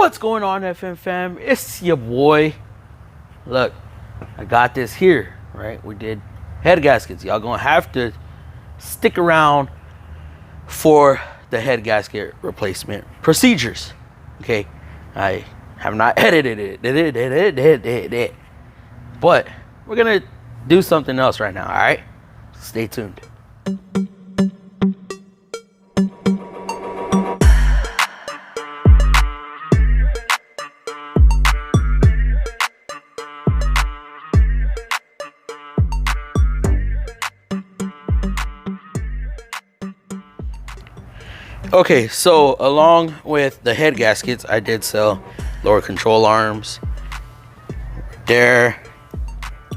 What's going on, FMFAM? It's your boy. Look, I got this here, right? We did head gaskets. Y'all gonna have to stick around for the head gasket replacement procedures. Okay, I have not edited it, but we're gonna do something else right now. All right, stay tuned. Okay, so along with the head gaskets, I did sell lower control arms there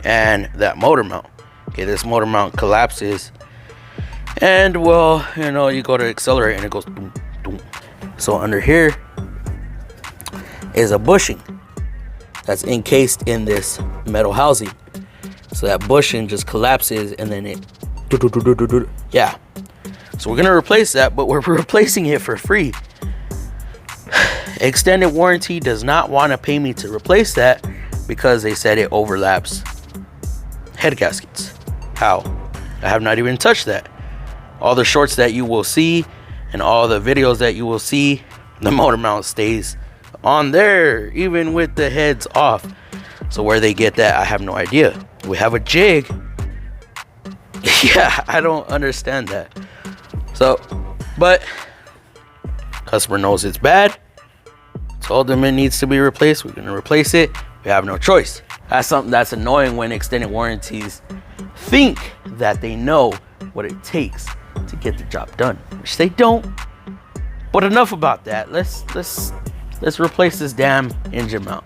and that motor mount. Okay, this motor mount collapses, and well, you know, you go to accelerate and it goes doom, doom. So under here is a bushing that's encased in this metal housing. So that bushing just collapses and then it yeah. So we're gonna replace that, but we're replacing it for free. Extended warranty does not want to pay me to replace that because they said it overlaps head gaskets. How? I have not even touched that. All the shorts that you will see and all the videos that you will see, the motor mount stays on there even with the heads off. So where they get that, I have no idea. We have a jig. Yeah, I don't understand that. So, but customer knows it's bad. Told them it needs to be replaced. We're gonna replace it. We have no choice. That's something that's annoying when extended warranties think that they know what it takes to get the job done, which they don't. But enough about that. Let's replace this damn engine mount.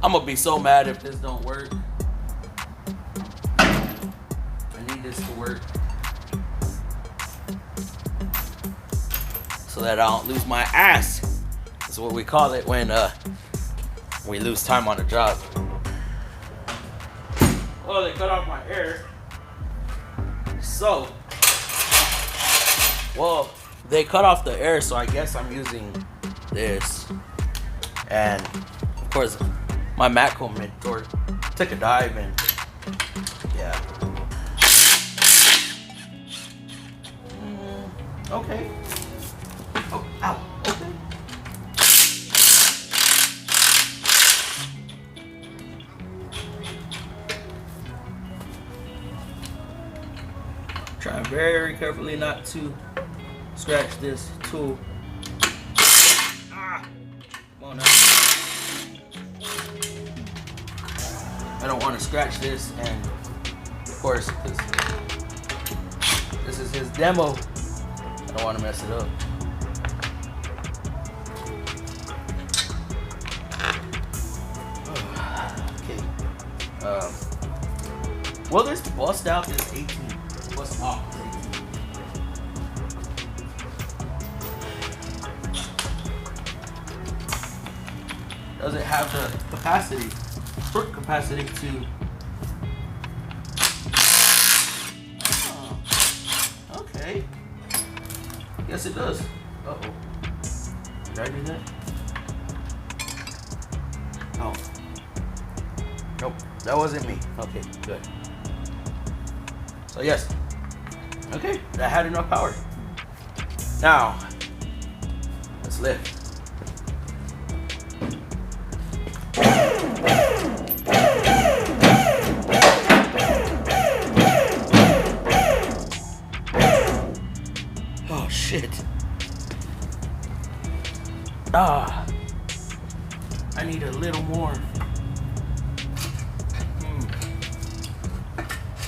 I'm gonna be so mad if this don't work. I need this to work so that I don't lose my ass. That's what we call it when we lose time on a job. Oh, they cut off my air. So, well, they cut off the air, so I guess I'm using this. And of course, my Matco mentor took a dive and yeah. Okay. Oh, ow. Okay. Try very carefully not to scratch this tool. Ah, come on now. I don't want to scratch this, and of course, this is his demo. I don't want to mess it up. Okay. Will this bust out this 18? Bust off this 18? Does it have the capacity? Torque capacity to okay. Yes, it does. Uh-oh. Did I do that? Oh. Nope, that wasn't me. Okay, good. So yes. Okay, that had enough power. Now, let's lift. Oh shit. I need a little more.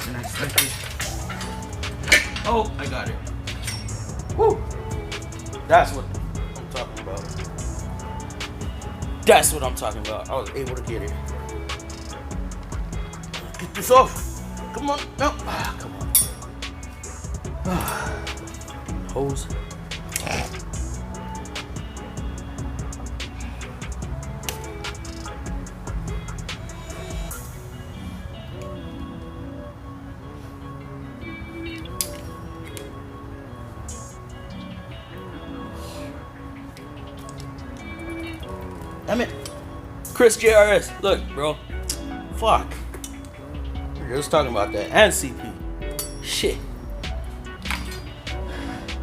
And I think it. Oh, I got it. Woo! That's what I'm talking about. That's what I'm talking about. I was able to get it. Get this off. Come on. No. Ah, come on. Ah. Hose. Damn it. Chris JRS. Look, bro. Fuck. We were just talking about that. And CP. Shit.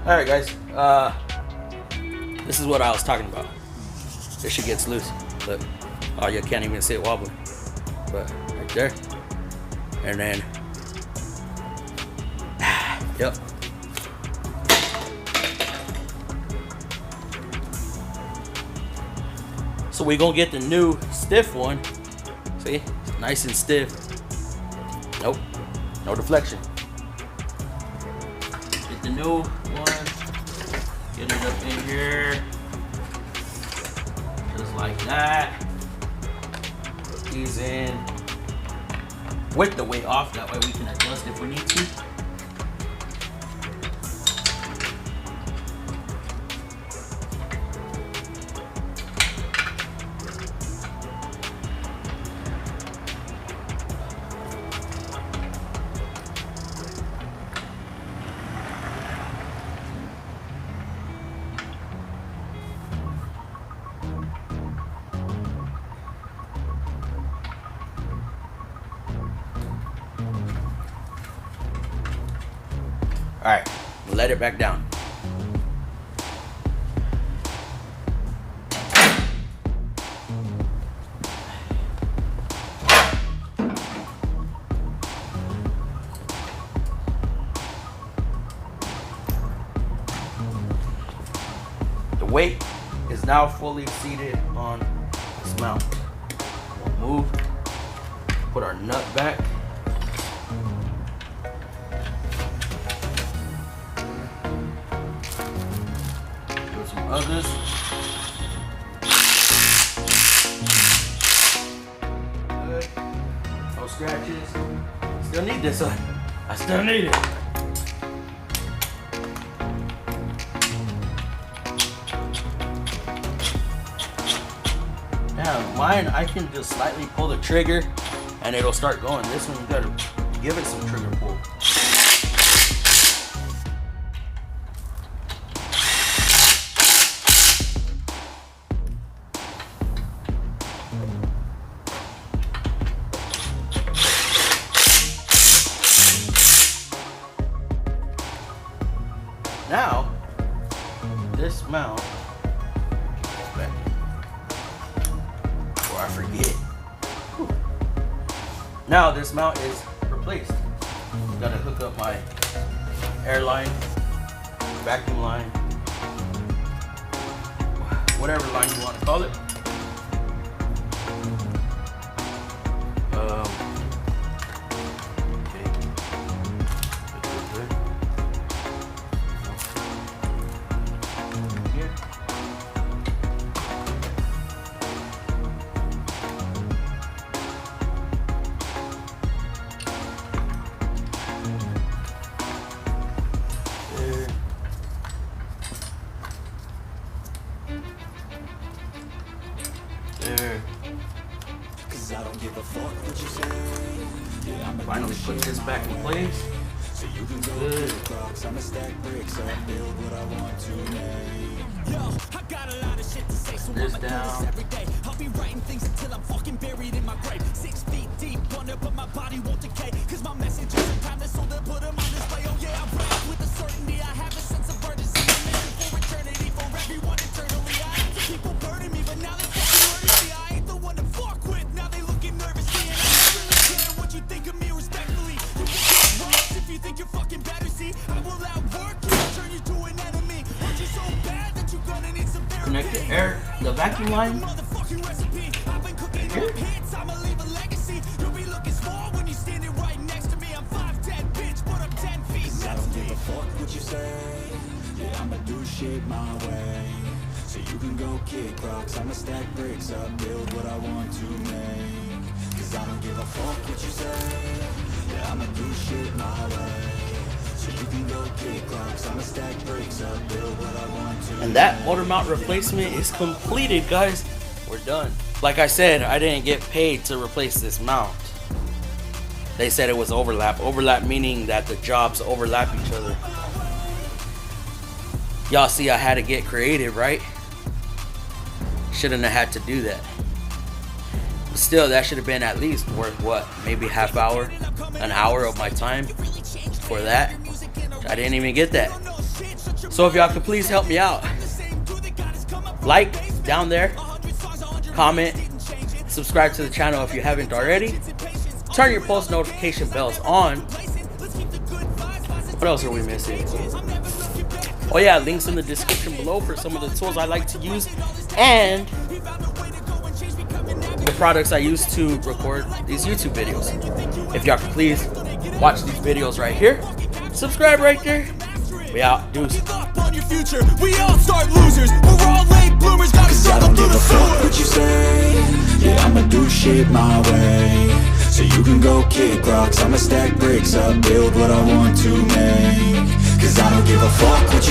Alright, guys. This is what I was talking about. This shit gets loose. Look. Oh, you can't even see it wobbling. But right there. And then. Yep. So we're gonna get the new stiff one. See? It's nice and stiff. Nope. No deflection. Get the new one. Get it up in here. Just like that. Put these in. With the weight off. That way we can adjust if we need to. Alright, let it back down. The weight is now fully seated on this mount. We'll move, put our nut back. Others. Good. No scratches. Still need this one. I still need it. Now mine, I can just slightly pull the trigger and it'll start going. This one, you gotta give it some trigger pull. Now, this mount, before I forget, now this mount is replaced. Gotta hook up my air line, vacuum line, whatever line you want to call it. I don't give a fuck what you say. Yeah, I'm finally put this back in place. So you can go to the box. I'm a stack bricks. I build what I want to make. Yo, I got a lot of shit to say, so this I'ma do down. this every day. I'll be writing things until I'm fucking buried in my grave. 6 feet deep under, but my body won't decay. Cause my message is timeless, so they'll put them on display. Oh yeah, I rap with the certainty. I have a sense of urgency. I'm living for eternity, for everyone eternally. I had to people burning me, but now they fucking murder me. I ain't the one to fuck with. Now they looking nervously, and I don't really care what you think of me respectfully. You will get robbed if you think you're fucking better. See, I will outwork you, turn you to an enemy. Hurt you so bad that you're gonna need some therapy. Connect the air, the vacuum line. Motherfucking recipe. I've been cooking up hits. I'ma leave a legacy. You'll be looking small when you're standing right next to me. I'm 5'10", bitch, but I'm 10 feet. I don't give a fuck say. Yeah, I'ma do shit my way. So you can go kick rocks, I'ma stack bricks up, build what I want to make. Cause I don't give a fuck what you say. Yeah, I'ma do shit my way. So you can go kick rocks, I'ma stack bricks up, build what I want to. And that motor mount replacement is completed, guys. We're done. Like I said, I didn't get paid to replace this mount. They said it was overlap. Overlap meaning that the jobs overlap each other. Y'all see I had to get creative, right? Shouldn't have had to do that. But still, that should have been at least worth what? Maybe half hour, an hour of my time for that. I didn't even get that. So if y'all could please help me out. Like down there, comment, subscribe to the channel if you haven't already. Turn your post notification bells on. What else are we missing? Oh yeah, links in the description below for some of the tools I like to use and the products I use to record these YouTube videos. If y'all could please watch these videos right here, subscribe right there. We out, deuce. On your future, we all start losers. We're all late bloomers, gotta struggle through the fuck what you say. Yeah, I'ma do shit my way. So you can go kick rocks, I'ma stack bricks up, build what I want to make. Cause I don't give a fuck what you